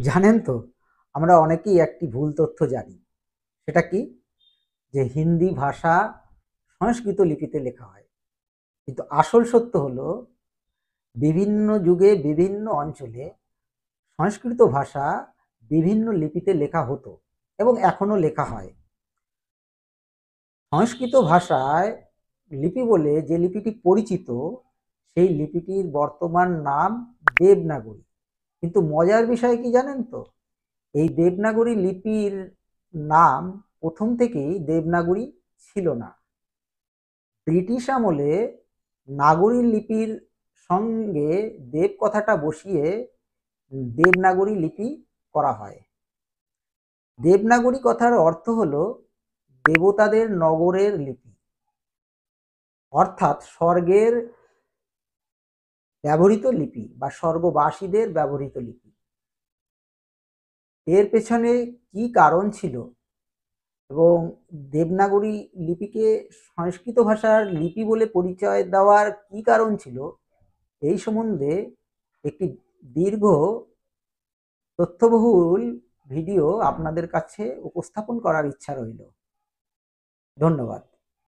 জানেন তো, আমরা অনেকেই একটি ভুল তথ্য জানি। সেটা কি? যে হিন্দি ভাষা সংস্কৃত লিপিতে লেখা হয়। কিন্তু আসল সত্য হলো বিভিন্ন যুগে বিভিন্ন অঞ্চলে সংস্কৃত ভাষা বিভিন্ন লিপিতে লেখা হতো এবং এখনো লেখা হয়। সংস্কৃত ভাষায় লিপি বলে যে লিপিটি পরিচিত, সেই লিপিটির বর্তমান নাম দেবনাগরী। কিন্তু মজার বিষয় কি জানেন তো? এই দেবনাগরী লিপির নাম প্রথম থেকেই দেবনাগরী ছিল না। ব্রিটিশ আমলে নাগরী লিপির সঙ্গে দেব কথাটা বসিয়ে দেবনাগরী লিপি করা হয়। দেবনাগরী কথার অর্থ হলো দেবতাদের নগরের লিপি, অর্থাৎ স্বর্গের ব্যবহৃত লিপি বা স্বর্গবাসীদের ব্যবহৃত লিপি। এর পেছনে কি কারণ ছিল এবং দেবনাগরী লিপিকে সংস্কৃত ভাষার লিপি বলে পরিচয় দেওয়ার কি কারণ ছিল, এই সম্বন্ধে একটি দীর্ঘ তথ্যবহুল ভিডিও আপনাদের কাছে উপস্থাপন করার ইচ্ছা রইল। ধন্যবাদ।